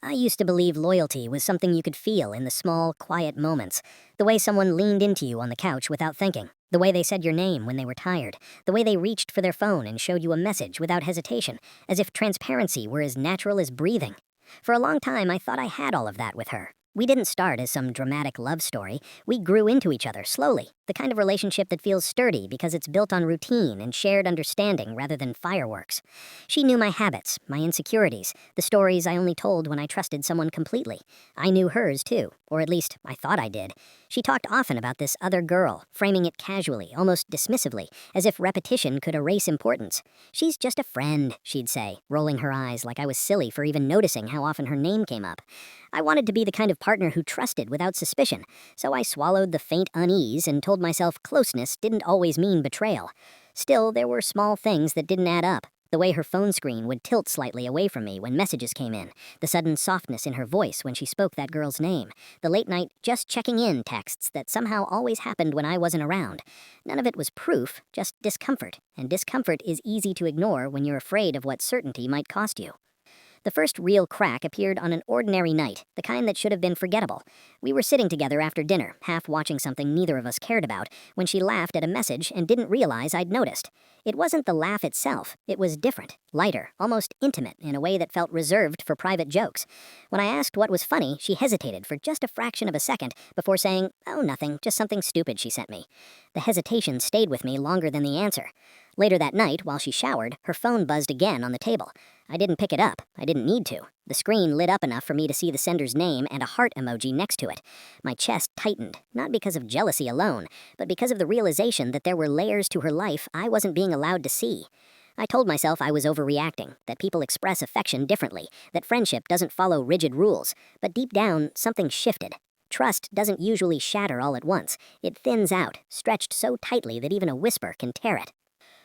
I used to believe loyalty was something you could feel in the small, quiet moments. The way someone leaned into you on the couch without thinking. The way they said your name when they were tired. The way they reached for their phone and showed you a message without hesitation, as if transparency were as natural as breathing. For a long time, I thought I had all of that with her. We didn't start as some dramatic love story. We grew into each other slowly, the kind of relationship that feels sturdy because it's built on routine and shared understanding rather than fireworks. She knew my habits, my insecurities, the stories I only told when I trusted someone completely. I knew hers too, or at least I thought I did. She talked often about this other girl, framing it casually, almost dismissively, as if repetition could erase importance. "She's just a friend," she'd say, rolling her eyes like I was silly for even noticing how often her name came up. I wanted to be the kind of partner who trusted without suspicion, so I swallowed the faint unease and told myself closeness didn't always mean betrayal. Still, there were small things that didn't add up. The way her phone screen would tilt slightly away from me when messages came in, the sudden softness in her voice when she spoke that girl's name, the late-night just checking in texts that somehow always happened when I wasn't around. None of it was proof, just discomfort, and discomfort is easy to ignore when you're afraid of what certainty might cost you. The first real crack appeared on an ordinary night, the kind that should have been forgettable. We were sitting together after dinner, half watching something neither of us cared about, when she laughed at a message and didn't realize I'd noticed. It wasn't the laugh itself. It was different, lighter, almost intimate in a way that felt reserved for private jokes. When I asked what was funny, she hesitated for just a fraction of a second before saying, "Oh, nothing, just something stupid she sent me." The hesitation stayed with me longer than the answer. Later that night, while she showered, her phone buzzed again on the table. I didn't pick it up. I didn't need to. The screen lit up enough for me to see the sender's name and a heart emoji next to it. My chest tightened, not because of jealousy alone, but because of the realization that there were layers to her life I wasn't being allowed to see. I told myself I was overreacting, that people express affection differently, that friendship doesn't follow rigid rules, but deep down, something shifted. Trust doesn't usually shatter all at once. It thins out, stretched so tightly that even a whisper can tear it.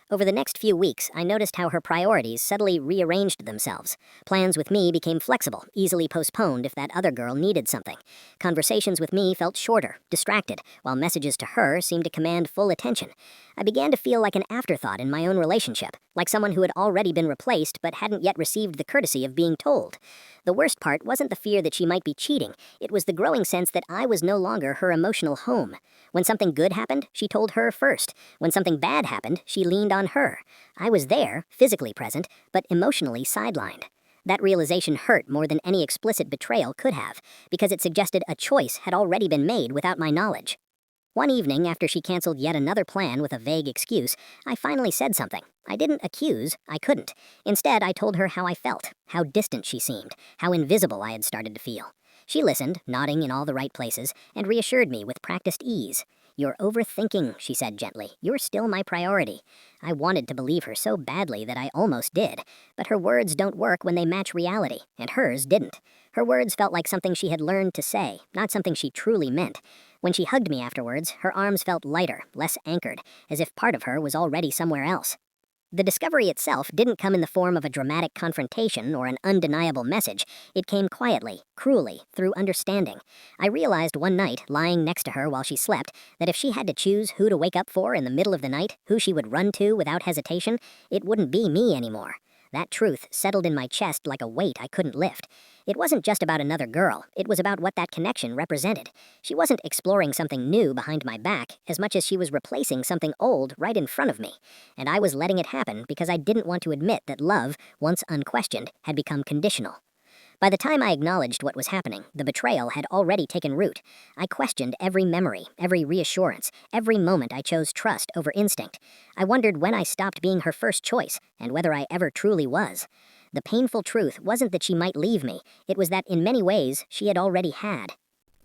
Over the next few weeks, I noticed how her priorities subtly rearranged themselves. Plans with me became flexible, easily postponed if that other girl needed something. Conversations with me felt shorter, distracted, while messages to her seemed to command full attention. I began to feel like an afterthought in my own relationship, like someone who had already been replaced but hadn't yet received the courtesy of being told. The worst part wasn't the fear that she might be cheating. It was the growing sense that I was no longer her emotional home. When something good happened, she told her first. When something bad happened, she leaned on her. I was there, physically present, but emotionally sidelined. That realization hurt more than any explicit betrayal could have, because it suggested a choice had already been made without my knowledge. One evening, after she canceled yet another plan with a vague excuse, I finally said something. I didn't accuse, I couldn't. Instead, I told her how I felt, how distant she seemed, how invisible I had started to feel. She listened, nodding in all the right places, and reassured me with practiced ease. "You're overthinking," she said gently. "You're still my priority." I wanted to believe her so badly that I almost did, but her words don't work when they match reality, and hers didn't. Her words felt like something she had learned to say, not something she truly meant. When she hugged me afterwards, her arms felt lighter, less anchored, as if part of her was already somewhere else. The discovery itself didn't come in the form of a dramatic confrontation or an undeniable message. It came quietly, cruelly, through understanding. I realized one night, lying next to her while she slept, that if she had to choose who to wake up for in the middle of the night, who she would run to without hesitation, it wouldn't be me anymore. That truth settled in my chest like a weight I couldn't lift. It wasn't just about another girl, it was about what that connection represented. She wasn't exploring something new behind my back as much as she was replacing something old right in front of me. And I was letting it happen because I didn't want to admit that love, once unquestioned, had become conditional. By the time I acknowledged what was happening, the betrayal had already taken root. I questioned every memory, every reassurance, every moment I chose trust over instinct. I wondered when I stopped being her first choice, and whether I ever truly was. The painful truth wasn't that she might leave me, it was that in many ways she had already had.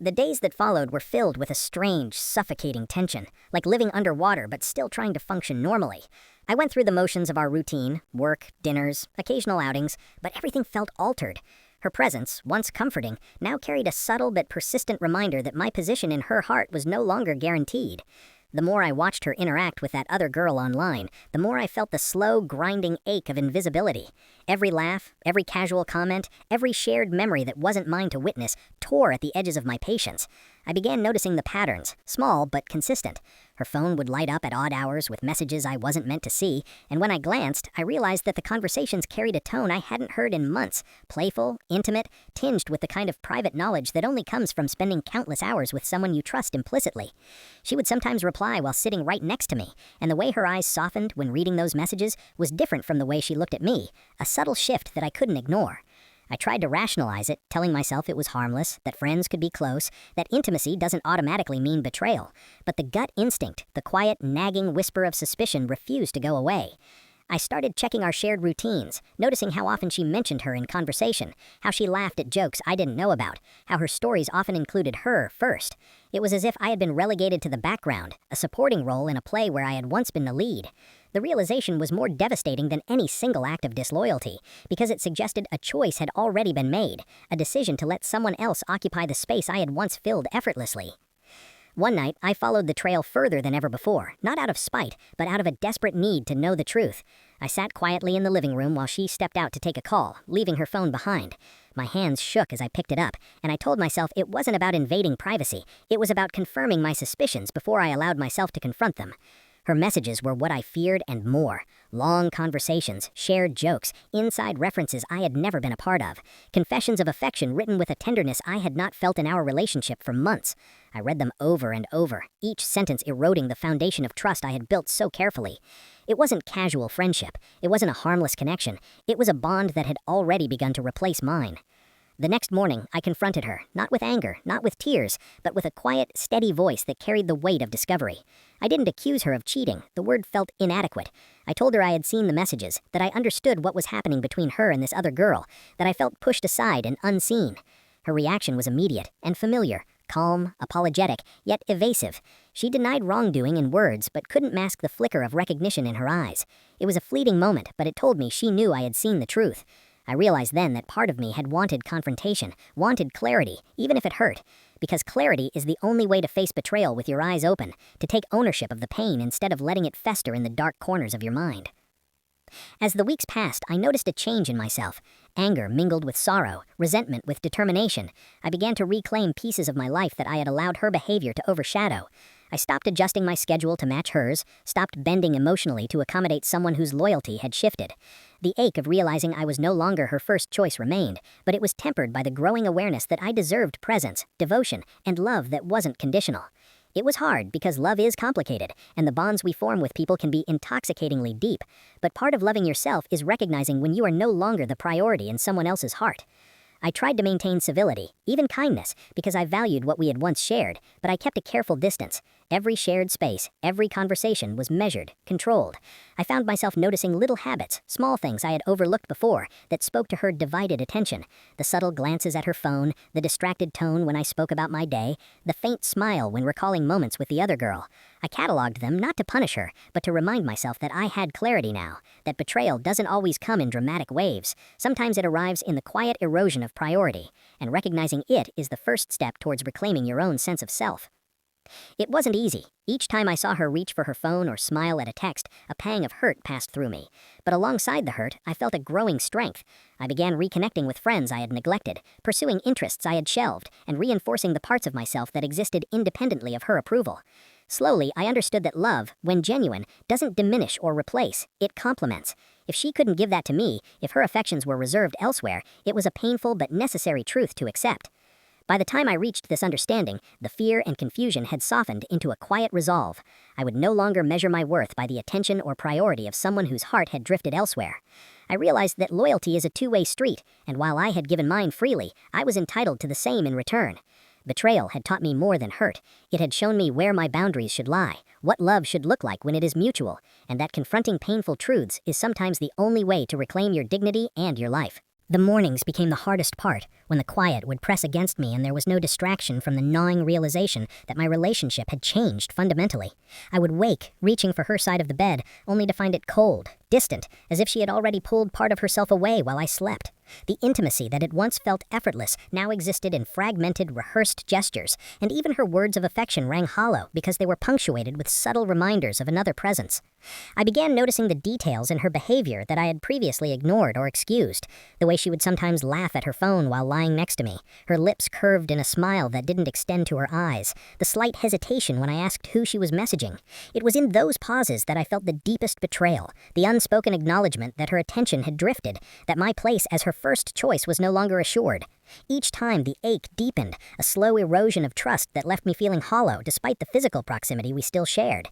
The days that followed were filled with a strange, suffocating tension, like living underwater but still trying to function normally. I went through the motions of our routine, work, dinners, occasional outings, but everything felt altered. Her presence, once comforting, now carried a subtle but persistent reminder that my position in her heart was no longer guaranteed. The more I watched her interact with that other girl online, the more I felt the slow, grinding ache of invisibility. Every laugh, every casual comment, every shared memory that wasn't mine to witness tore at the edges of my patience. I began noticing the patterns, small but consistent. Her phone would light up at odd hours with messages I wasn't meant to see, and when I glanced, I realized that the conversations carried a tone I hadn't heard in months, playful, intimate, tinged with the kind of private knowledge that only comes from spending countless hours with someone you trust implicitly. She would sometimes reply while sitting right next to me, and the way her eyes softened when reading those messages was different from the way she looked at me, a subtle shift that I couldn't ignore. I tried to rationalize it, telling myself it was harmless, that friends could be close, that intimacy doesn't automatically mean betrayal. But the gut instinct, the quiet, nagging whisper of suspicion refused to go away. I started checking our shared routines, noticing how often she mentioned her in conversation, how she laughed at jokes I didn't know about, how her stories often included her first. It was as if I had been relegated to the background, a supporting role in a play where I had once been the lead. The realization was more devastating than any single act of disloyalty, because it suggested a choice had already been made, a decision to let someone else occupy the space I had once filled effortlessly. One night, I followed the trail further than ever before, not out of spite, but out of a desperate need to know the truth. I sat quietly in the living room while she stepped out to take a call, leaving her phone behind. My hands shook as I picked it up, and I told myself it wasn't about invading privacy. It was about confirming my suspicions before I allowed myself to confront them. Her messages were what I feared and more. Long conversations, shared jokes, inside references I had never been a part of. Confessions of affection written with a tenderness I had not felt in our relationship for months. I read them over and over, each sentence eroding the foundation of trust I had built so carefully. It wasn't casual friendship. It wasn't a harmless connection. It was a bond that had already begun to replace mine. The next morning, I confronted her, not with anger, not with tears, but with a quiet, steady voice that carried the weight of discovery. I didn't accuse her of cheating. The word felt inadequate. I told her I had seen the messages, that I understood what was happening between her and this other girl, that I felt pushed aside and unseen. Her reaction was immediate and familiar, calm, apologetic, yet evasive. She denied wrongdoing in words, but couldn't mask the flicker of recognition in her eyes. It was a fleeting moment, but it told me she knew I had seen the truth. I realized then that part of me had wanted confrontation, wanted clarity, even if it hurt. Because clarity is the only way to face betrayal with your eyes open, to take ownership of the pain instead of letting it fester in the dark corners of your mind. As the weeks passed, I noticed a change in myself. Anger mingled with sorrow, resentment with determination. I began to reclaim pieces of my life that I had allowed her behavior to overshadow. I stopped adjusting my schedule to match hers, stopped bending emotionally to accommodate someone whose loyalty had shifted. The ache of realizing I was no longer her first choice remained, but it was tempered by the growing awareness that I deserved presence, devotion, and love that wasn't conditional. It was hard because love is complicated, and the bonds we form with people can be intoxicatingly deep. But part of loving yourself is recognizing when you are no longer the priority in someone else's heart. I tried to maintain civility, even kindness, because I valued what we had once shared, but I kept a careful distance. Every shared space, every conversation was measured, controlled. I found myself noticing little habits, small things I had overlooked before, that spoke to her divided attention. The subtle glances at her phone, the distracted tone when I spoke about my day, the faint smile when recalling moments with the other girl. I cataloged them not to punish her, but to remind myself that I had clarity now, that betrayal doesn't always come in dramatic waves. Sometimes it arrives in the quiet erosion of priority, and recognizing it is the first step towards reclaiming your own sense of self. It wasn't easy. Each time I saw her reach for her phone or smile at a text, a pang of hurt passed through me. But alongside the hurt, I felt a growing strength. I began reconnecting with friends I had neglected, pursuing interests I had shelved, and reinforcing the parts of myself that existed independently of her approval. Slowly, I understood that love, when genuine, doesn't diminish or replace, it complements. If she couldn't give that to me, if her affections were reserved elsewhere, it was a painful but necessary truth to accept. By the time I reached this understanding, the fear and confusion had softened into a quiet resolve. I would no longer measure my worth by the attention or priority of someone whose heart had drifted elsewhere. I realized that loyalty is a two-way street, and while I had given mine freely, I was entitled to the same in return. Betrayal had taught me more than hurt. It had shown me where my boundaries should lie, what love should look like when it is mutual, and that confronting painful truths is sometimes the only way to reclaim your dignity and your life. The mornings became the hardest part, when the quiet would press against me and there was no distraction from the gnawing realization that my relationship had changed fundamentally. I would wake, reaching for her side of the bed, only to find it cold, distant, as if she had already pulled part of herself away while I slept. The intimacy that had once felt effortless now existed in fragmented, rehearsed gestures, and even her words of affection rang hollow because they were punctuated with subtle reminders of another presence. I began noticing the details in her behavior that I had previously ignored or excused. The way she would sometimes laugh at her phone while lying next to me, her lips curved in a smile that didn't extend to her eyes, the slight hesitation when I asked who she was messaging. It was in those pauses that I felt the deepest betrayal, the unspoken acknowledgement that her attention had drifted, that my place as her first choice was no longer assured. Each time the ache deepened, a slow erosion of trust that left me feeling hollow despite the physical proximity we still shared.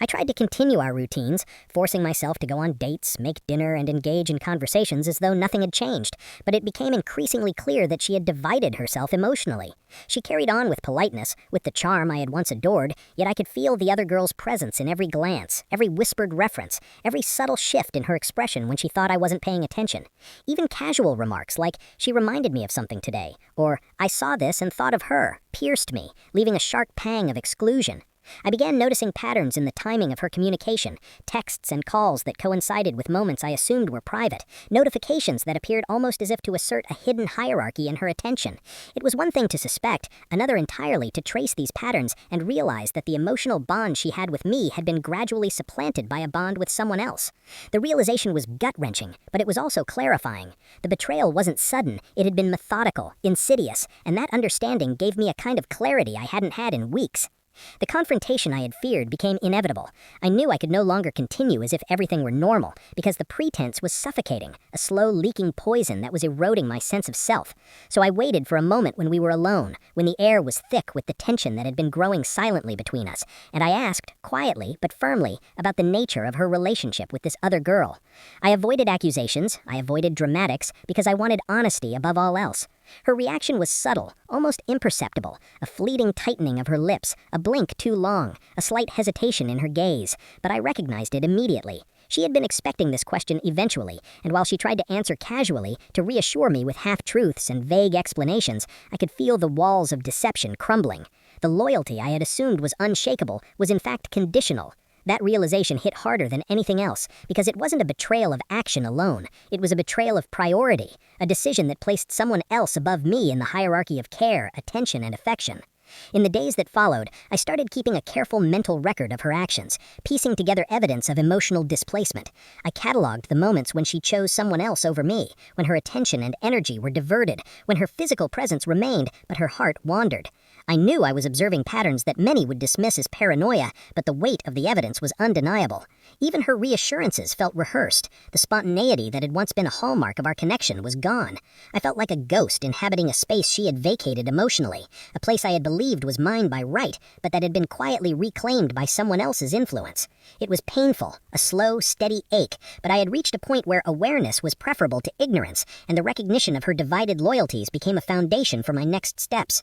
I tried to continue our routines, forcing myself to go on dates, make dinner, and engage in conversations as though nothing had changed, but it became increasingly clear that she had divided herself emotionally. She carried on with politeness, with the charm I had once adored, yet I could feel the other girl's presence in every glance, every whispered reference, every subtle shift in her expression when she thought I wasn't paying attention. Even casual remarks like, "She reminded me of something today," or "I saw this and thought of her," pierced me, leaving a sharp pang of exclusion. I began noticing patterns in the timing of her communication, texts and calls that coincided with moments I assumed were private, notifications that appeared almost as if to assert a hidden hierarchy in her attention. It was one thing to suspect, another entirely to trace these patterns and realize that the emotional bond she had with me had been gradually supplanted by a bond with someone else. The realization was gut-wrenching, but it was also clarifying. The betrayal wasn't sudden, it had been methodical, insidious, and that understanding gave me a kind of clarity I hadn't had in weeks. The confrontation I had feared became inevitable. I knew I could no longer continue as if everything were normal, because the pretense was suffocating, a slow leaking poison that was eroding my sense of self. So I waited for a moment when we were alone, when the air was thick with the tension that had been growing silently between us, and I asked, quietly but firmly, about the nature of her relationship with this other girl. I avoided accusations, I avoided dramatics, because I wanted honesty above all else. Her reaction was subtle, almost imperceptible, a fleeting tightening of her lips, a blink too long, a slight hesitation in her gaze, but I recognized it immediately. She had been expecting this question eventually, and while she tried to answer casually, to reassure me with half-truths and vague explanations, I could feel the walls of deception crumbling. The loyalty I had assumed was unshakable was in fact conditional. That realization hit harder than anything else, because it wasn't a betrayal of action alone. It was a betrayal of priority, a decision that placed someone else above me in the hierarchy of care, attention, and affection. In the days that followed, I started keeping a careful mental record of her actions, piecing together evidence of emotional displacement. I cataloged the moments when she chose someone else over me, when her attention and energy were diverted, when her physical presence remained, but her heart wandered. I knew I was observing patterns that many would dismiss as paranoia, but the weight of the evidence was undeniable. Even her reassurances felt rehearsed. The spontaneity that had once been a hallmark of our connection was gone. I felt like a ghost inhabiting a space she had vacated emotionally, a place I had believed was mine by right, but that had been quietly reclaimed by someone else's influence. It was painful, a slow, steady ache, but I had reached a point where awareness was preferable to ignorance, and the recognition of her divided loyalties became a foundation for my next steps.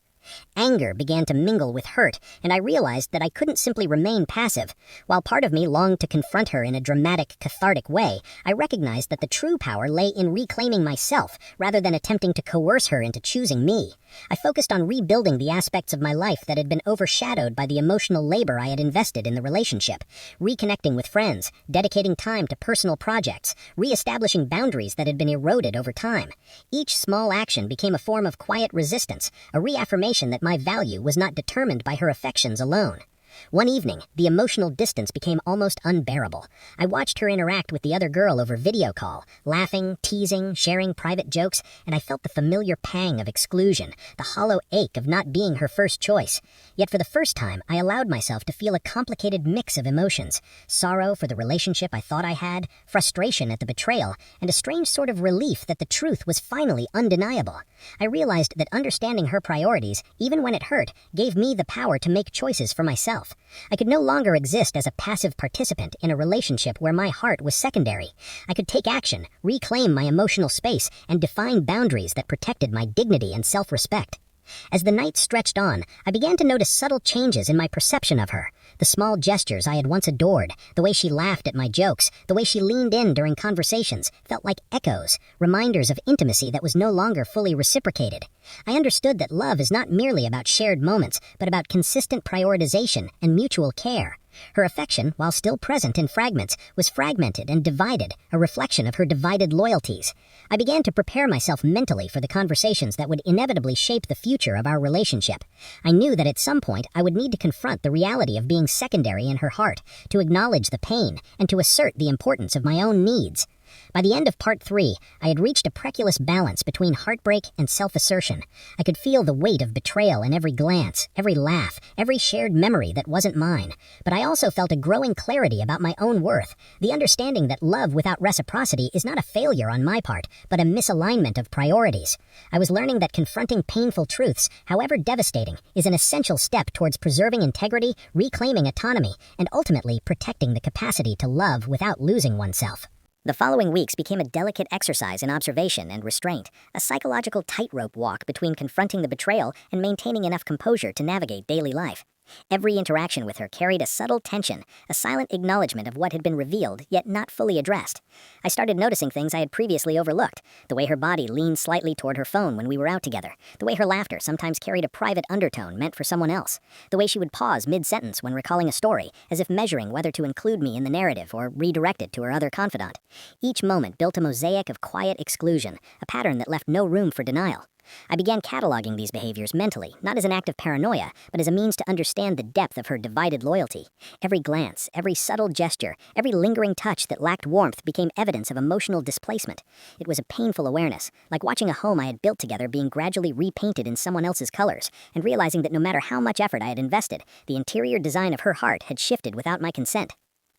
Anger began to mingle with hurt, and I realized that I couldn't simply remain passive. While part of me longed to confront her in a dramatic, cathartic way, I recognized that the true power lay in reclaiming myself, rather than attempting to coerce her into choosing me. I focused on rebuilding the aspects of my life that had been overshadowed by the emotional labor I had invested in the relationship, reconnecting with friends, dedicating time to personal projects, re-establishing boundaries that had been eroded over time. Each small action became a form of quiet resistance, a reaffirmation that my value was not determined by her affections alone. One evening, the emotional distance became almost unbearable. I watched her interact with the other girl over video call, laughing, teasing, sharing private jokes, and I felt the familiar pang of exclusion, the hollow ache of not being her first choice. Yet for the first time, I allowed myself to feel a complicated mix of emotions: sorrow for the relationship I thought I had, frustration at the betrayal, and a strange sort of relief that the truth was finally undeniable. I realized that understanding her priorities, even when it hurt, gave me the power to make choices for myself. I could no longer exist as a passive participant in a relationship where my heart was secondary. I could take action, reclaim my emotional space, and define boundaries that protected my dignity and self-respect. As the night stretched on, I began to notice subtle changes in my perception of her. The small gestures I had once adored, the way she laughed at my jokes, the way she leaned in during conversations, felt like echoes, reminders of intimacy that was no longer fully reciprocated. I understood that love is not merely about shared moments, but about consistent prioritization and mutual care. Her affection, while still present in fragments, was fragmented and divided, a reflection of her divided loyalties. I began to prepare myself mentally for the conversations that would inevitably shape the future of our relationship. I knew that at some point I would need to confront the reality of being secondary in her heart, to acknowledge the pain, and to assert the importance of my own needs. By the end of Part 3, I had reached a precarious balance between heartbreak and self-assertion. I could feel the weight of betrayal in every glance, every laugh, every shared memory that wasn't mine. But I also felt a growing clarity about my own worth, the understanding that love without reciprocity is not a failure on my part, but a misalignment of priorities. I was learning that confronting painful truths, however devastating, is an essential step towards preserving integrity, reclaiming autonomy, and ultimately protecting the capacity to love without losing oneself. The following weeks became a delicate exercise in observation and restraint, a psychological tightrope walk between confronting the betrayal and maintaining enough composure to navigate daily life. Every interaction with her carried a subtle tension, a silent acknowledgement of what had been revealed, yet not fully addressed. I started noticing things I had previously overlooked, the way her body leaned slightly toward her phone when we were out together, the way her laughter sometimes carried a private undertone meant for someone else, the way she would pause mid-sentence when recalling a story, as if measuring whether to include me in the narrative or redirect it to her other confidant. Each moment built a mosaic of quiet exclusion, a pattern that left no room for denial. I began cataloging these behaviors mentally, not as an act of paranoia, but as a means to understand the depth of her divided loyalty. Every glance, every subtle gesture, every lingering touch that lacked warmth became evidence of emotional displacement. It was a painful awareness, like watching a home I had built together being gradually repainted in someone else's colors, and realizing that no matter how much effort I had invested, the interior design of her heart had shifted without my consent.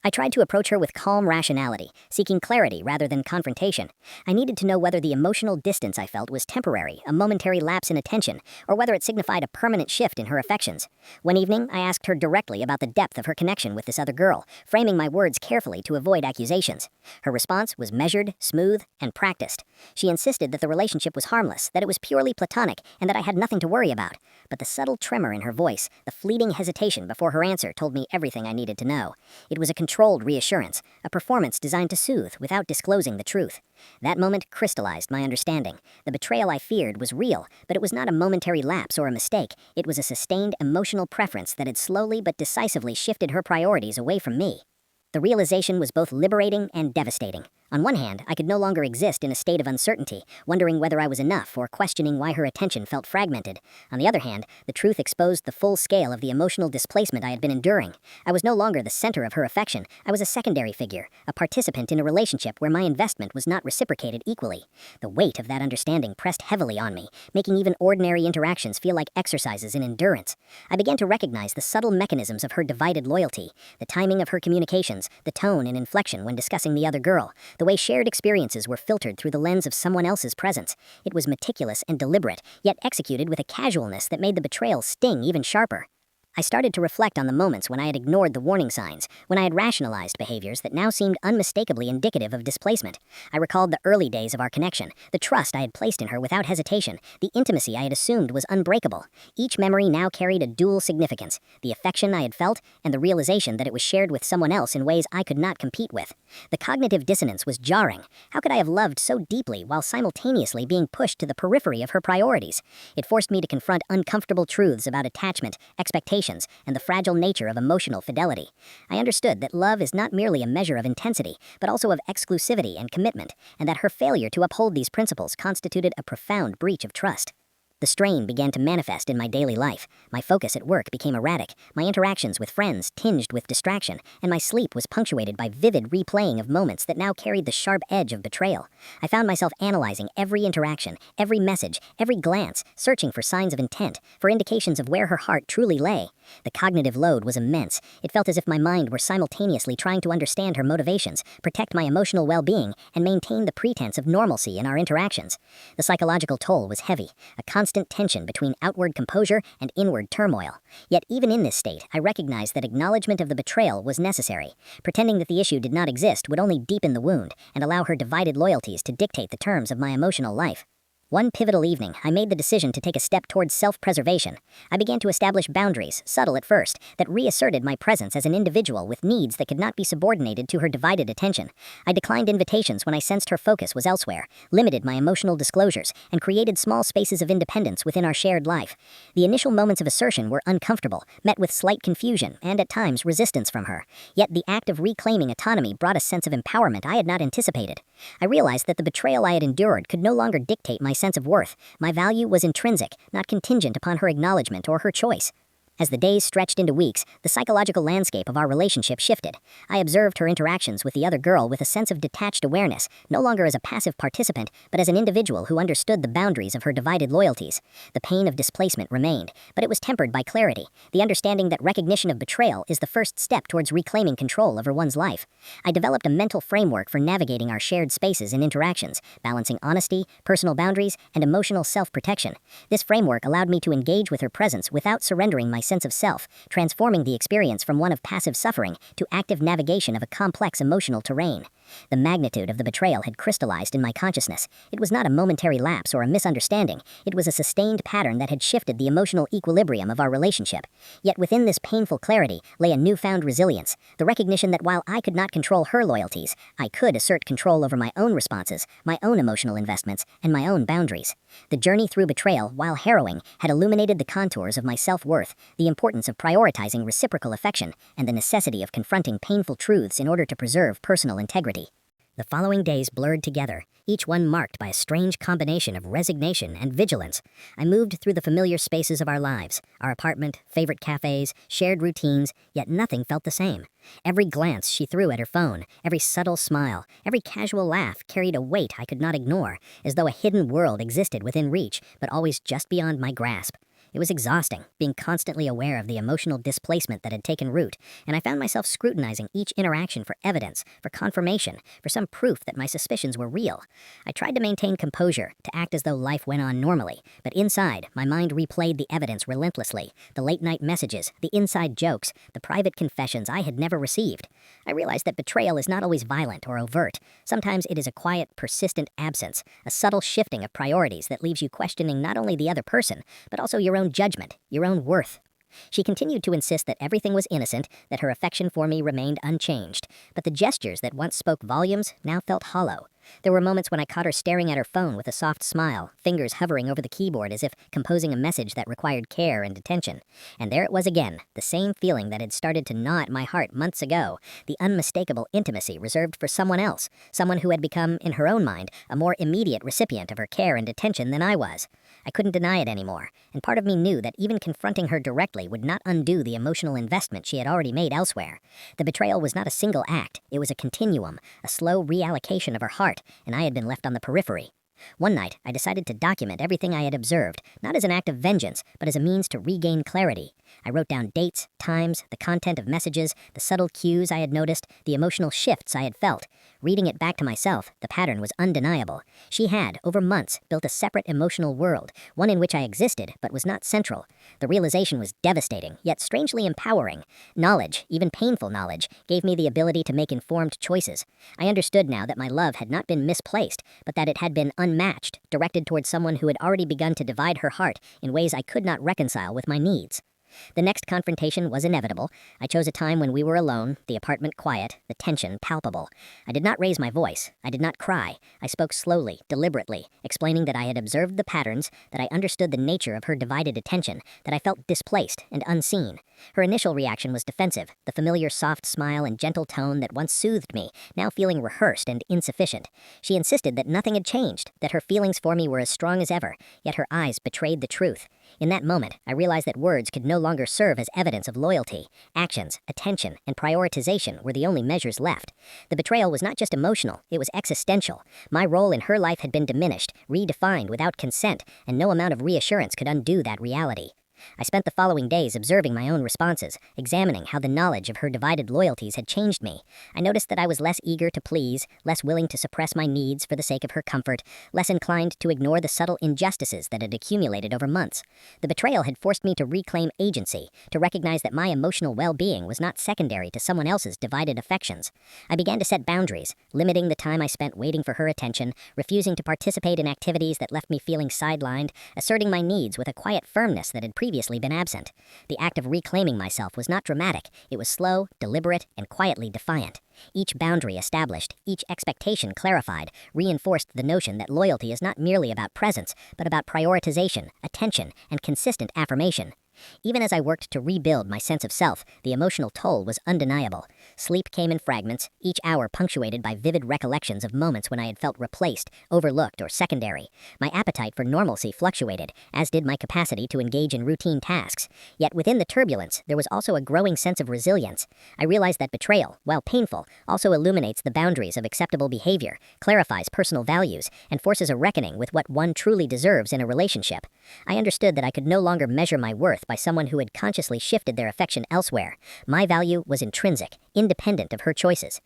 I tried to approach her with calm rationality, seeking clarity rather than confrontation. I needed to know whether the emotional distance I felt was temporary, a momentary lapse in attention, or whether it signified a permanent shift in her affections. One evening, I asked her directly about the depth of her connection with this other girl, framing my words carefully to avoid accusations. Her response was measured, smooth, and practiced. She insisted that the relationship was harmless, that it was purely platonic, and that I had nothing to worry about. But the subtle tremor in her voice, the fleeting hesitation before her answer told me everything I needed to know. It was a controlled reassurance, a performance designed to soothe without disclosing the truth. That moment crystallized my understanding. The betrayal I feared was real, but it was not a momentary lapse or a mistake. It was a sustained emotional preference that had slowly but decisively shifted her priorities away from me. The realization was both liberating and devastating. On one hand, I could no longer exist in a state of uncertainty, wondering whether I was enough or questioning why her attention felt fragmented. On the other hand, the truth exposed the full scale of the emotional displacement I had been enduring. I was no longer the center of her affection. I was a secondary figure, a participant in a relationship where my investment was not reciprocated equally. The weight of that understanding pressed heavily on me, making even ordinary interactions feel like exercises in endurance. I began to recognize the subtle mechanisms of her divided loyalty, the timing of her communications, the tone and inflection when discussing the other girl, the way shared experiences were filtered through the lens of someone else's presence. It was meticulous and deliberate, yet executed with a casualness that made the betrayal sting even sharper. I started to reflect on the moments when I had ignored the warning signs, when I had rationalized behaviors that now seemed unmistakably indicative of displacement. I recalled the early days of our connection, the trust I had placed in her without hesitation, the intimacy I had assumed was unbreakable. Each memory now carried a dual significance, the affection I had felt and the realization that it was shared with someone else in ways I could not compete with. The cognitive dissonance was jarring. How could I have loved so deeply while simultaneously being pushed to the periphery of her priorities? It forced me to confront uncomfortable truths about attachment, expectations, and the fragile nature of emotional fidelity. I understood that love is not merely a measure of intensity, but also of exclusivity and commitment, and that her failure to uphold these principles constituted a profound breach of trust. The strain began to manifest in my daily life. My focus at work became erratic, my interactions with friends tinged with distraction, and my sleep was punctuated by vivid replaying of moments that now carried the sharp edge of betrayal. I found myself analyzing every interaction, every message, every glance, searching for signs of intent, for indications of where her heart truly lay. The cognitive load was immense. It felt as if my mind were simultaneously trying to understand her motivations, protect my emotional well-being, and maintain the pretense of normalcy in our interactions. The psychological toll was heavy, a constant tension between outward composure and inward turmoil. Yet even in this state, I recognized that acknowledgement of the betrayal was necessary. Pretending that the issue did not exist would only deepen the wound and allow her divided loyalties to dictate the terms of my emotional life. One pivotal evening, I made the decision to take a step towards self-preservation. I began to establish boundaries, subtle at first, that reasserted my presence as an individual with needs that could not be subordinated to her divided attention. I declined invitations when I sensed her focus was elsewhere, limited my emotional disclosures, and created small spaces of independence within our shared life. The initial moments of assertion were uncomfortable, met with slight confusion and at times resistance from her. Yet the act of reclaiming autonomy brought a sense of empowerment I had not anticipated. I realized that the betrayal I had endured could no longer dictate my sense of worth. My value was intrinsic, not contingent upon her acknowledgement or her choice. As the days stretched into weeks, the psychological landscape of our relationship shifted. I observed her interactions with the other girl with a sense of detached awareness, no longer as a passive participant, but as an individual who understood the boundaries of her divided loyalties. The pain of displacement remained, but it was tempered by clarity, the understanding that recognition of betrayal is the first step towards reclaiming control over one's life. I developed a mental framework for navigating our shared spaces and interactions, balancing honesty, personal boundaries, and emotional self-protection. This framework allowed me to engage with her presence without surrendering my sense of self, transforming the experience from one of passive suffering to active navigation of a complex emotional terrain. The magnitude of the betrayal had crystallized in my consciousness. It was not a momentary lapse or a misunderstanding. It was a sustained pattern that had shifted the emotional equilibrium of our relationship. Yet within this painful clarity lay a newfound resilience, the recognition that while I could not control her loyalties, I could assert control over my own responses, my own emotional investments, and my own boundaries. The journey through betrayal, while harrowing, had illuminated the contours of my self-worth, the importance of prioritizing reciprocal affection, and the necessity of confronting painful truths in order to preserve personal integrity. The following days blurred together, each one marked by a strange combination of resignation and vigilance. I moved through the familiar spaces of our lives, our apartment, favorite cafes, shared routines, yet nothing felt the same. Every glance she threw at her phone, every subtle smile, every casual laugh carried a weight I could not ignore, as though a hidden world existed within reach, but always just beyond my grasp. It was exhausting, being constantly aware of the emotional displacement that had taken root, and I found myself scrutinizing each interaction for evidence, for confirmation, for some proof that my suspicions were real. I tried to maintain composure, to act as though life went on normally, but inside, my mind replayed the evidence relentlessly, the late-night messages, the inside jokes, the private confessions I had never received. I realized that betrayal is not always violent or overt. Sometimes it is a quiet, persistent absence, a subtle shifting of priorities that leaves you questioning not only the other person, but also your own judgment, your own worth. She continued to insist that everything was innocent, that her affection for me remained unchanged, but the gestures that once spoke volumes now felt hollow. There were moments when I caught her staring at her phone with a soft smile, fingers hovering over the keyboard as if composing a message that required care and attention. And there it was again, the same feeling that had started to gnaw at my heart months ago, the unmistakable intimacy reserved for someone else, someone who had become, in her own mind, a more immediate recipient of her care and attention than I was. I couldn't deny it anymore, and part of me knew that even confronting her directly would not undo the emotional investment she had already made elsewhere. The betrayal was not a single act, it was a continuum, a slow reallocation of her heart, and I had been left on the periphery. One night, I decided to document everything I had observed, not as an act of vengeance, but as a means to regain clarity. I wrote down dates, times, the content of messages, the subtle cues I had noticed, the emotional shifts I had felt. Reading it back to myself, the pattern was undeniable. She had, over months, built a separate emotional world, one in which I existed, but was not central. The realization was devastating, yet strangely empowering. Knowledge, even painful knowledge, gave me the ability to make informed choices. I understood now that my love had not been misplaced, but that it had been unmatched, directed towards someone who had already begun to divide her heart in ways I could not reconcile with my needs. The next confrontation was inevitable. I chose a time when we were alone, the apartment quiet, the tension palpable. I did not raise my voice. I did not cry. I spoke slowly, deliberately, explaining that I had observed the patterns, that I understood the nature of her divided attention, that I felt displaced and unseen. Her initial reaction was defensive, the familiar soft smile and gentle tone that once soothed me, now feeling rehearsed and insufficient. She insisted that nothing had changed, that her feelings for me were as strong as ever, yet her eyes betrayed the truth. In that moment, I realized that words could no longer serve as evidence of loyalty. Actions, attention, and prioritization were the only measures left. The betrayal was not just emotional, it was existential. My role in her life had been diminished, redefined without consent, and no amount of reassurance could undo that reality. I spent the following days observing my own responses, examining how the knowledge of her divided loyalties had changed me. I noticed that I was less eager to please, less willing to suppress my needs for the sake of her comfort, less inclined to ignore the subtle injustices that had accumulated over months. The betrayal had forced me to reclaim agency, to recognize that my emotional well-being was not secondary to someone else's divided affections. I began to set boundaries, limiting the time I spent waiting for her attention, refusing to participate in activities that left me feeling sidelined, asserting my needs with a quiet firmness that had previously been absent. The act of reclaiming myself was not dramatic. It was slow, deliberate, and quietly defiant. Each boundary established, each expectation clarified, reinforced the notion that loyalty is not merely about presence, but about prioritization, attention, and consistent affirmation. Even as I worked to rebuild my sense of self, the emotional toll was undeniable. Sleep came in fragments, each hour punctuated by vivid recollections of moments when I had felt replaced, overlooked, or secondary. My appetite for normalcy fluctuated, as did my capacity to engage in routine tasks. Yet within the turbulence, there was also a growing sense of resilience. I realized that betrayal, while painful, also illuminates the boundaries of acceptable behavior, clarifies personal values, and forces a reckoning with what one truly deserves in a relationship. I understood that I could no longer measure my worth by someone who had consciously shifted their affection elsewhere. My value was intrinsic, independent of her choices.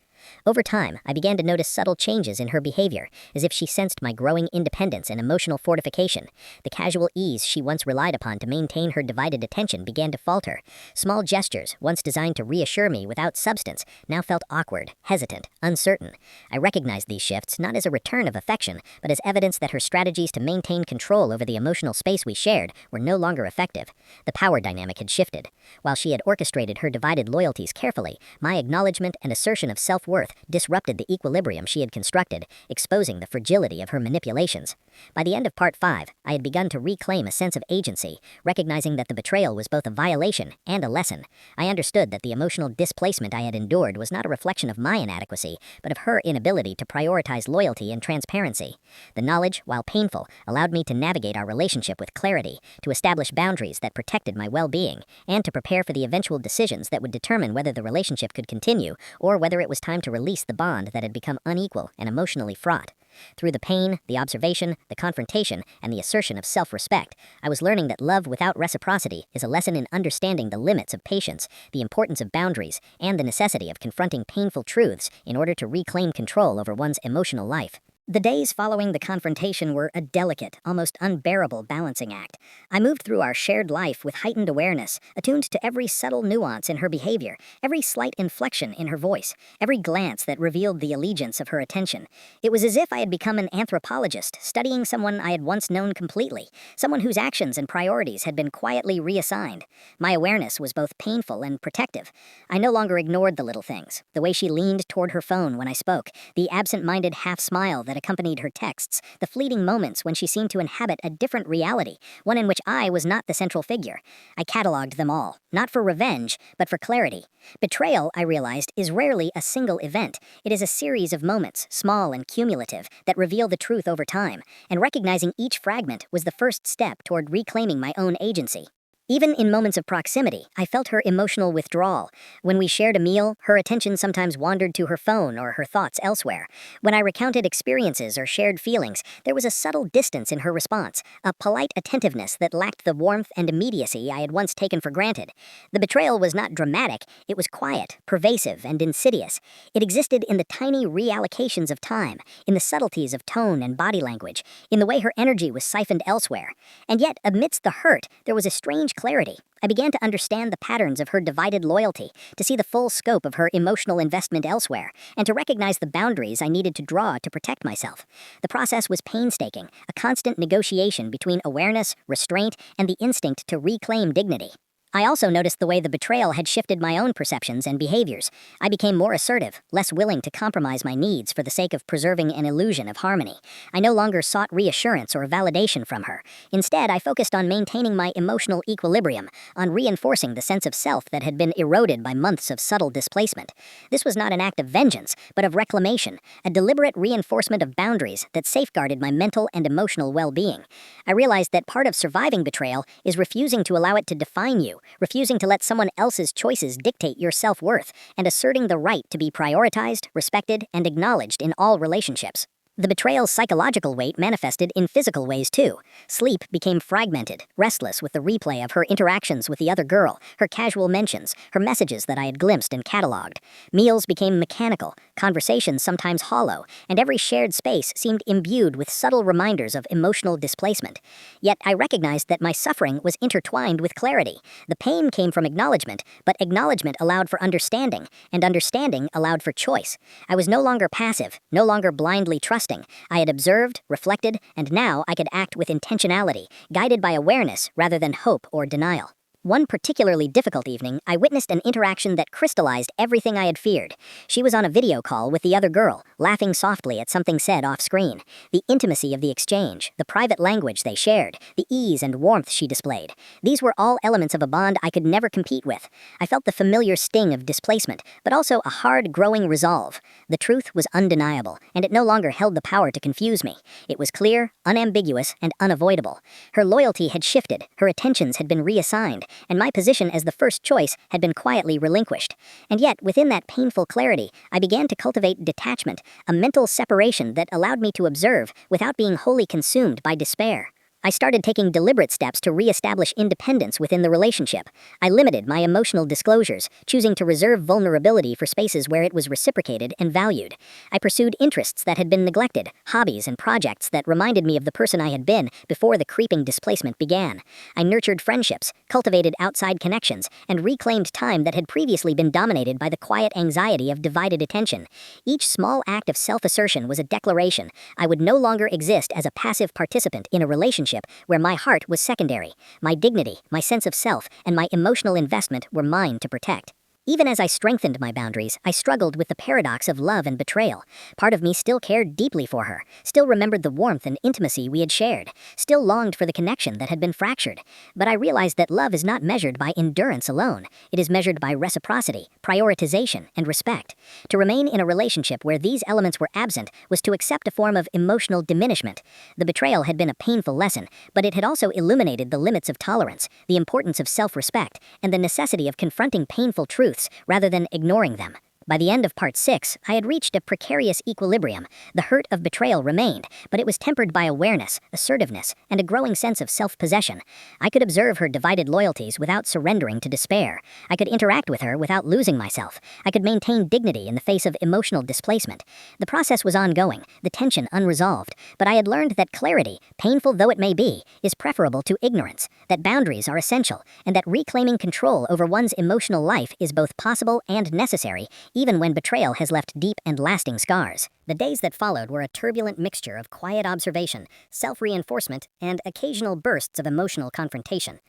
Over time, I began to notice subtle changes in her behavior, as if she sensed my growing independence and emotional fortification. The casual ease she once relied upon to maintain her divided attention began to falter. Small gestures, once designed to reassure me without substance, now felt awkward, hesitant, uncertain. I recognized these shifts not as a return of affection, but as evidence that her strategies to maintain control over the emotional space we shared were no longer effective. The power dynamic had shifted. While she had orchestrated her divided loyalties carefully, my acknowledgement and assertion of self-worth disrupted the equilibrium she had constructed, exposing the fragility of her manipulations. By the end of Part 5, I had begun to reclaim a sense of agency, recognizing that the betrayal was both a violation and a lesson. I understood that the emotional displacement I had endured was not a reflection of my inadequacy, but of her inability to prioritize loyalty and transparency. The knowledge, while painful, allowed me to navigate our relationship with clarity, to establish boundaries that protected my well-being, and to prepare for the eventual decisions that would determine whether the relationship could continue or whether it was time to release the bond that had become unequal and emotionally fraught. Through the pain, the observation, the confrontation, and the assertion of self-respect, I was learning that love without reciprocity is a lesson in understanding the limits of patience, the importance of boundaries, and the necessity of confronting painful truths in order to reclaim control over one's emotional life. The days following the confrontation were a delicate, almost unbearable balancing act. I moved through our shared life with heightened awareness, attuned to every subtle nuance in her behavior, every slight inflection in her voice, every glance that revealed the allegiance of her attention. It was as if I had become an anthropologist, studying someone I had once known completely, someone whose actions and priorities had been quietly reassigned. My awareness was both painful and protective. I no longer ignored the little things, the way she leaned toward her phone when I spoke, the absent-minded half-smile that accompanied her texts, the fleeting moments when she seemed to inhabit a different reality, one in which I was not the central figure. I cataloged them all, not for revenge, but for clarity. Betrayal, I realized, is rarely a single event. It is a series of moments, small and cumulative, that reveal the truth over time, and recognizing each fragment was the first step toward reclaiming my own agency. Even in moments of proximity, I felt her emotional withdrawal. When we shared a meal, her attention sometimes wandered to her phone or her thoughts elsewhere. When I recounted experiences or shared feelings, there was a subtle distance in her response, a polite attentiveness that lacked the warmth and immediacy I had once taken for granted. The betrayal was not dramatic, it was quiet, pervasive, and insidious. It existed in the tiny reallocations of time, in the subtleties of tone and body language, in the way her energy was siphoned elsewhere. And yet, amidst the hurt, there was a strange clarity. I began to understand the patterns of her divided loyalty, to see the full scope of her emotional investment elsewhere, and to recognize the boundaries I needed to draw to protect myself. The process was painstaking, a constant negotiation between awareness, restraint, and the instinct to reclaim dignity. I also noticed the way the betrayal had shifted my own perceptions and behaviors. I became more assertive, less willing to compromise my needs for the sake of preserving an illusion of harmony. I no longer sought reassurance or validation from her. Instead, I focused on maintaining my emotional equilibrium, on reinforcing the sense of self that had been eroded by months of subtle displacement. This was not an act of vengeance, but of reclamation, a deliberate reinforcement of boundaries that safeguarded my mental and emotional well-being. I realized that part of surviving betrayal is refusing to allow it to define you, refusing to let someone else's choices dictate your self-worth, and asserting the right to be prioritized, respected, and acknowledged in all relationships. The betrayal's psychological weight manifested in physical ways too. Sleep became fragmented, restless with the replay of her interactions with the other girl, her casual mentions, her messages that I had glimpsed and catalogued. Meals became mechanical, conversations sometimes hollow, and every shared space seemed imbued with subtle reminders of emotional displacement. Yet I recognized that my suffering was intertwined with clarity. The pain came from acknowledgement, but acknowledgement allowed for understanding, and understanding allowed for choice. I was no longer passive, no longer blindly trusting. I had observed, reflected, and now I could act with intentionality, guided by awareness rather than hope or denial. One particularly difficult evening, I witnessed an interaction that crystallized everything I had feared. She was on a video call with the other girl, laughing softly at something said off-screen. The intimacy of the exchange, the private language they shared, the ease and warmth she displayed. These were all elements of a bond I could never compete with. I felt the familiar sting of displacement, but also a hard, growing resolve. The truth was undeniable, and it no longer held the power to confuse me. It was clear, unambiguous, and unavoidable. Her loyalty had shifted, her attentions had been reassigned, and my position as the first choice had been quietly relinquished. And yet, within that painful clarity, I began to cultivate detachment, a mental separation that allowed me to observe without being wholly consumed by despair. I started taking deliberate steps to re-establish independence within the relationship. I limited my emotional disclosures, choosing to reserve vulnerability for spaces where it was reciprocated and valued. I pursued interests that had been neglected, hobbies and projects that reminded me of the person I had been before the creeping displacement began. I nurtured friendships, cultivated outside connections, and reclaimed time that had previously been dominated by the quiet anxiety of divided attention. Each small act of self-assertion was a declaration. I would no longer exist as a passive participant in a relationship where my heart was secondary. My dignity, my sense of self, and my emotional investment were mine to protect. Even as I strengthened my boundaries, I struggled with the paradox of love and betrayal. Part of me still cared deeply for her, still remembered the warmth and intimacy we had shared, still longed for the connection that had been fractured. But I realized that love is not measured by endurance alone. It is measured by reciprocity, prioritization, and respect. To remain in a relationship where these elements were absent was to accept a form of emotional diminishment. The betrayal had been a painful lesson, but it had also illuminated the limits of tolerance, the importance of self-respect, and the necessity of confronting painful truths rather than ignoring them. By the end of Part 6, I had reached a precarious equilibrium. The hurt of betrayal remained, but it was tempered by awareness, assertiveness, and a growing sense of self-possession. I could observe her divided loyalties without surrendering to despair. I could interact with her without losing myself. I could maintain dignity in the face of emotional displacement. The process was ongoing, the tension unresolved, but I had learned that clarity, painful though it may be, is preferable to ignorance, that boundaries are essential, and that reclaiming control over one's emotional life is both possible and necessary, even when betrayal has left deep and lasting scars. The days that followed were a turbulent mixture of quiet observation, self-reinforcement, and occasional bursts of emotional confrontation.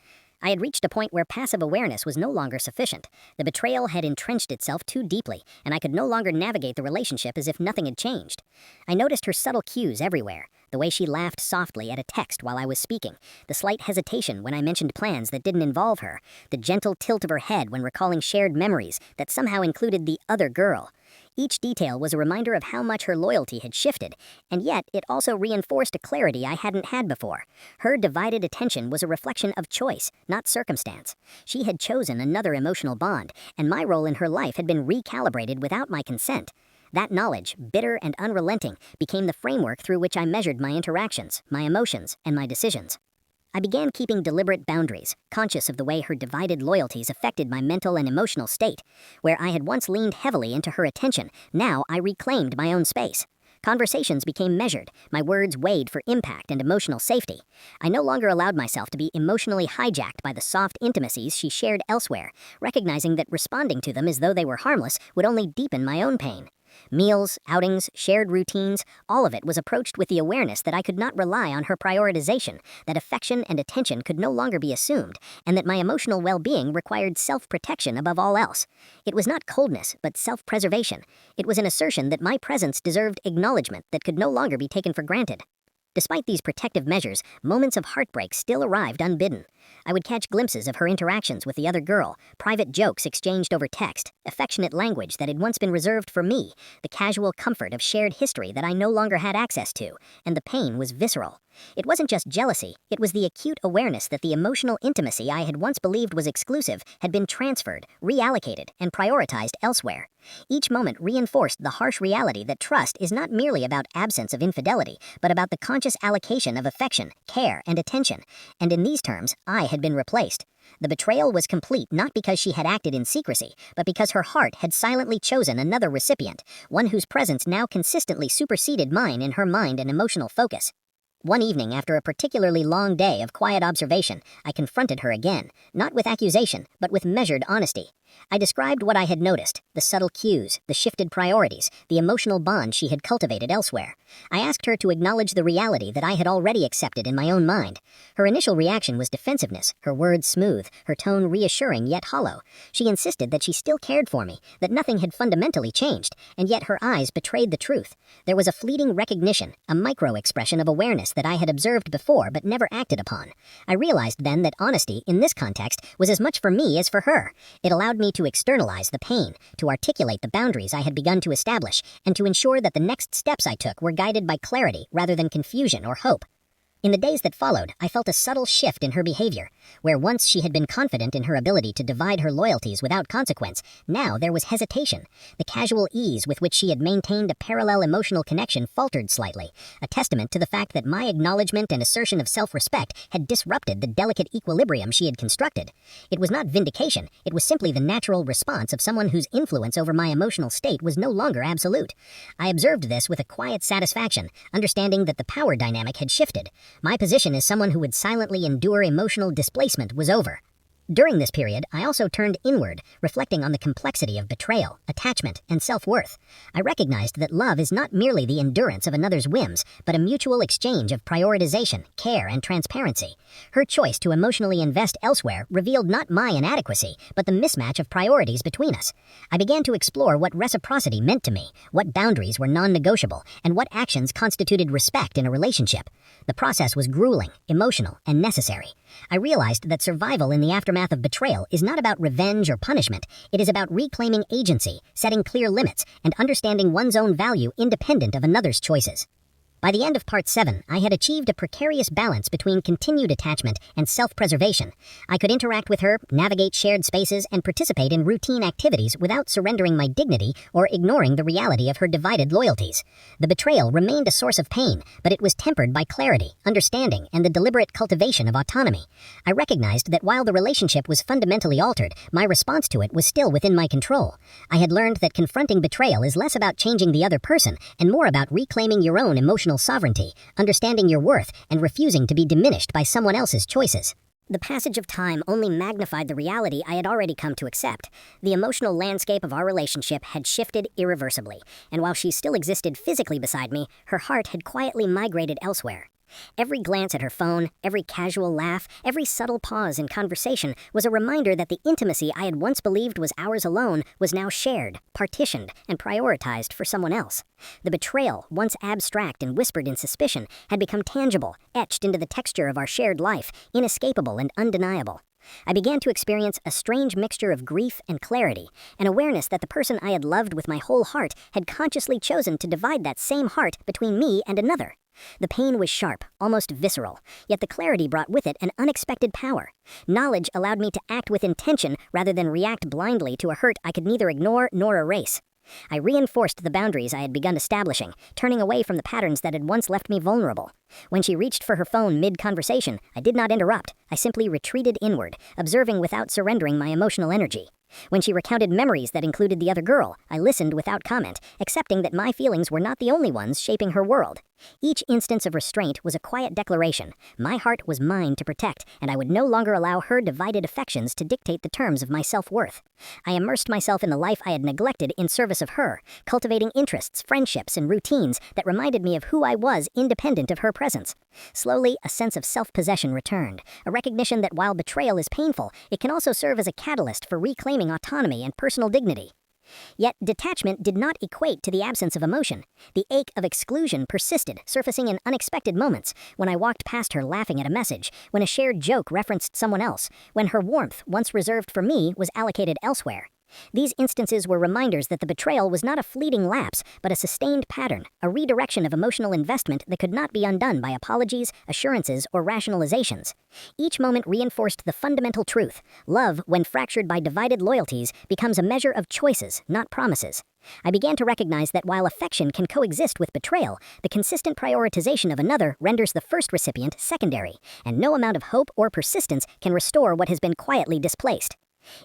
I had reached a point where passive awareness was no longer sufficient. The betrayal had entrenched itself too deeply, and I could no longer navigate the relationship as if nothing had changed. I noticed her subtle cues everywhere. The way she laughed softly at a text while I was speaking, the slight hesitation when I mentioned plans that didn't involve her, the gentle tilt of her head when recalling shared memories that somehow included the other girl. Each detail was a reminder of how much her loyalty had shifted, and yet it also reinforced a clarity I hadn't had before. Her divided attention was a reflection of choice, not circumstance. She had chosen another emotional bond, and my role in her life had been recalibrated without my consent. That knowledge, bitter and unrelenting, became the framework through which I measured my interactions, my emotions, and my decisions. I began keeping deliberate boundaries, conscious of the way her divided loyalties affected my mental and emotional state. Where I had once leaned heavily into her attention, now I reclaimed my own space. Conversations became measured, my words weighed for impact and emotional safety. I no longer allowed myself to be emotionally hijacked by the soft intimacies she shared elsewhere, recognizing that responding to them as though they were harmless would only deepen my own pain. Meals, outings, shared routines, all of it was approached with the awareness that I could not rely on her prioritization, that affection and attention could no longer be assumed, and that my emotional well-being required self-protection above all else. It was not coldness, but self-preservation. It was an assertion that my presence deserved acknowledgement that could no longer be taken for granted. Despite these protective measures, moments of heartbreak still arrived unbidden. I would catch glimpses of her interactions with the other girl, private jokes exchanged over text, affectionate language that had once been reserved for me, the casual comfort of shared history that I no longer had access to, and the pain was visceral. It wasn't just jealousy, it was the acute awareness that the emotional intimacy I had once believed was exclusive had been transferred, reallocated, and prioritized elsewhere. Each moment reinforced the harsh reality that trust is not merely about absence of infidelity, but about the conscious allocation of affection, care, and attention. And in these terms, I had been replaced. The betrayal was complete not because she had acted in secrecy, but because her heart had silently chosen another recipient, one whose presence now consistently superseded mine in her mind and emotional focus. One evening, after a particularly long day of quiet observation, I confronted her again, not with accusation, but with measured honesty. I described what I had noticed, the subtle cues, the shifted priorities, the emotional bond she had cultivated elsewhere. I asked her to acknowledge the reality that I had already accepted in my own mind. Her initial reaction was defensiveness, her words smooth, her tone reassuring yet hollow. She insisted that she still cared for me, that nothing had fundamentally changed, and yet her eyes betrayed the truth. There was a fleeting recognition, a micro-expression of awareness that I had observed before but never acted upon. I realized then that honesty, in this context, was as much for me as for her. It allowed me to externalize the pain, to articulate the boundaries I had begun to establish, and to ensure that the next steps I took were guided by clarity rather than confusion or hope. In the days that followed, I felt a subtle shift in her behavior. Where once she had been confident in her ability to divide her loyalties without consequence, now there was hesitation. The casual ease with which she had maintained a parallel emotional connection faltered slightly, a testament to the fact that my acknowledgement and assertion of self-respect had disrupted the delicate equilibrium she had constructed. It was not vindication, it was simply the natural response of someone whose influence over my emotional state was no longer absolute. I observed this with a quiet satisfaction, understanding that the power dynamic had shifted. My position as someone who would silently endure emotional displacement was over. During this period, I also turned inward, reflecting on the complexity of betrayal, attachment, and self-worth. I recognized that love is not merely the endurance of another's whims, but a mutual exchange of prioritization, care, and transparency. Her choice to emotionally invest elsewhere revealed not my inadequacy, but the mismatch of priorities between us. I began to explore what reciprocity meant to me, what boundaries were non-negotiable, and what actions constituted respect in a relationship. The process was grueling, emotional, and necessary. I realized that survival in the aftermath of betrayal is not about revenge or punishment. It is about reclaiming agency, setting clear limits, and understanding one's own value independent of another's choices. By the end of Part 7, I had achieved a precarious balance between continued attachment and self-preservation. I could interact with her, navigate shared spaces, and participate in routine activities without surrendering my dignity or ignoring the reality of her divided loyalties. The betrayal remained a source of pain, but it was tempered by clarity, understanding, and the deliberate cultivation of autonomy. I recognized that while the relationship was fundamentally altered, my response to it was still within my control. I had learned that confronting betrayal is less about changing the other person and more about reclaiming your own emotional sovereignty, understanding your worth, and refusing to be diminished by someone else's choices. The passage of time only magnified the reality I had already come to accept. The emotional landscape of our relationship had shifted irreversibly, and while she still existed physically beside me, her heart had quietly migrated elsewhere. Every glance at her phone, every casual laugh, every subtle pause in conversation was a reminder that the intimacy I had once believed was ours alone was now shared, partitioned, and prioritized for someone else. The betrayal, once abstract and whispered in suspicion, had become tangible, etched into the texture of our shared life, inescapable and undeniable. I began to experience a strange mixture of grief and clarity, an awareness that the person I had loved with my whole heart had consciously chosen to divide that same heart between me and another. The pain was sharp, almost visceral, yet the clarity brought with it an unexpected power. Knowledge allowed me to act with intention rather than react blindly to a hurt I could neither ignore nor erase. I reinforced the boundaries I had begun establishing, turning away from the patterns that had once left me vulnerable. When she reached for her phone mid-conversation, I did not interrupt. I simply retreated inward, observing without surrendering my emotional energy. When she recounted memories that included the other girl, I listened without comment, accepting that my feelings were not the only ones shaping her world. Each instance of restraint was a quiet declaration. My heart was mine to protect, and I would no longer allow her divided affections to dictate the terms of my self-worth. I immersed myself in the life I had neglected in service of her, cultivating interests, friendships, and routines that reminded me of who I was independent of her presence. Slowly, a sense of self-possession returned, a recognition that while betrayal is painful, it can also serve as a catalyst for reclaiming autonomy and personal dignity. Yet detachment did not equate to the absence of emotion. The ache of exclusion persisted, surfacing in unexpected moments, when I walked past her laughing at a message, when a shared joke referenced someone else, when her warmth, once reserved for me, was allocated elsewhere. These instances were reminders that the betrayal was not a fleeting lapse, but a sustained pattern, a redirection of emotional investment that could not be undone by apologies, assurances, or rationalizations. Each moment reinforced the fundamental truth: love, when fractured by divided loyalties, becomes a measure of choices, not promises. I began to recognize that while affection can coexist with betrayal, the consistent prioritization of another renders the first recipient secondary, and no amount of hope or persistence can restore what has been quietly displaced.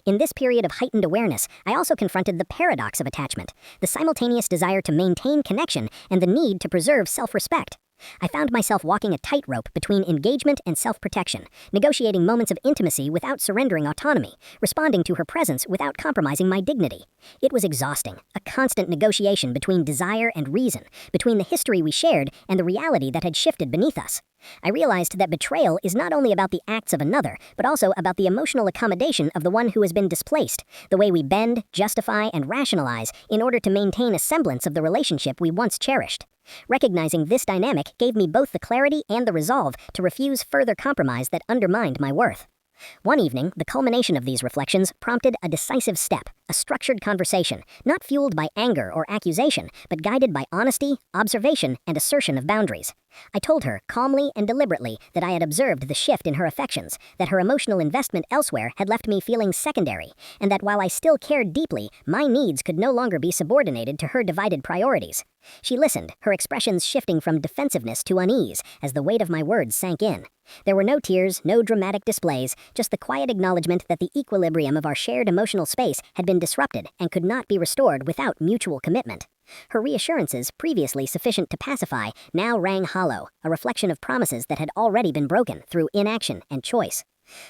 In this period of heightened awareness, I also confronted the paradox of attachment, the simultaneous desire to maintain connection and the need to preserve self-respect. I found myself walking a tightrope between engagement and self-protection, negotiating moments of intimacy without surrendering autonomy, responding to her presence without compromising my dignity. It was exhausting, a constant negotiation between desire and reason, between the history we shared and the reality that had shifted beneath us. I realized that betrayal is not only about the acts of another, but also about the emotional accommodation of the one who has been displaced, the way we bend, justify, and rationalize in order to maintain a semblance of the relationship we once cherished. Recognizing this dynamic gave me both the clarity and the resolve to refuse further compromise that undermined my worth. One evening, the culmination of these reflections prompted a decisive step, a structured conversation, not fueled by anger or accusation, but guided by honesty, observation, and assertion of boundaries. I told her, calmly and deliberately, that I had observed the shift in her affections, that her emotional investment elsewhere had left me feeling secondary, and that while I still cared deeply, my needs could no longer be subordinated to her divided priorities. She listened, her expressions shifting from defensiveness to unease as the weight of my words sank in. There were no tears, no dramatic displays, just the quiet acknowledgement that the equilibrium of our shared emotional space had been disrupted and could not be restored without mutual commitment. Her reassurances, previously sufficient to pacify, now rang hollow, a reflection of promises that had already been broken through inaction and choice.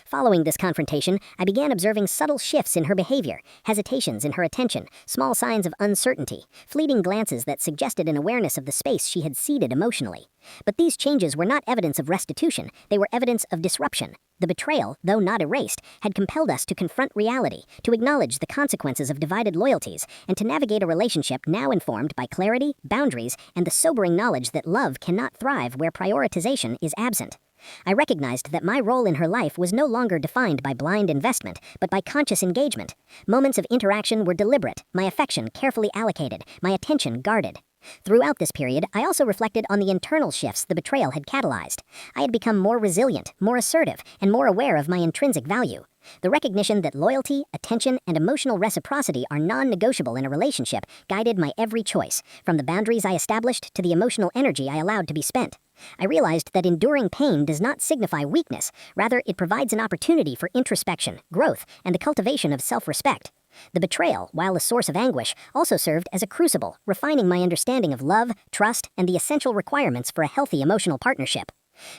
Following this confrontation, I began observing subtle shifts in her behavior, hesitations in her attention, small signs of uncertainty, fleeting glances that suggested an awareness of the space she had ceded emotionally. But these changes were not evidence of restitution, they were evidence of disruption. The betrayal, though not erased, had compelled us to confront reality, to acknowledge the consequences of divided loyalties, and to navigate a relationship now informed by clarity, boundaries, and the sobering knowledge that love cannot thrive where prioritization is absent. I recognized that my role in her life was no longer defined by blind investment, but by conscious engagement. Moments of interaction were deliberate, my affection carefully allocated, my attention guarded. Throughout this period, I also reflected on the internal shifts the betrayal had catalyzed. I had become more resilient, more assertive, and more aware of my intrinsic value. The recognition that loyalty, attention, and emotional reciprocity are non-negotiable in a relationship guided my every choice, from the boundaries I established to the emotional energy I allowed to be spent. I realized that enduring pain does not signify weakness, rather it provides an opportunity for introspection, growth, and the cultivation of self-respect. The betrayal, while a source of anguish, also served as a crucible, refining my understanding of love, trust, and the essential requirements for a healthy emotional partnership.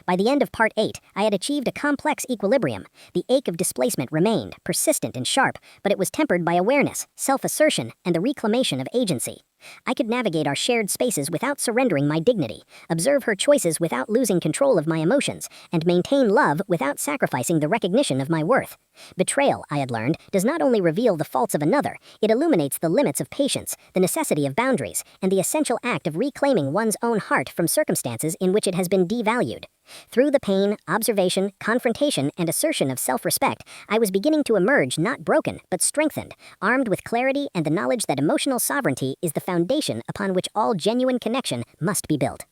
By the end of Part 8, I had achieved a complex equilibrium. The ache of displacement remained, persistent and sharp, but it was tempered by awareness, self-assertion, and the reclamation of agency. I could navigate our shared spaces without surrendering my dignity, observe her choices without losing control of my emotions, and maintain love without sacrificing the recognition of my worth. Betrayal, I had learned, does not only reveal the faults of another, it illuminates the limits of patience, the necessity of boundaries, and the essential act of reclaiming one's own heart from circumstances in which it has been devalued. Through the pain, observation, confrontation, and assertion of self-respect, I was beginning to emerge not broken, but strengthened, armed with clarity and the knowledge that emotional sovereignty is the foundation upon which all genuine connection must be built.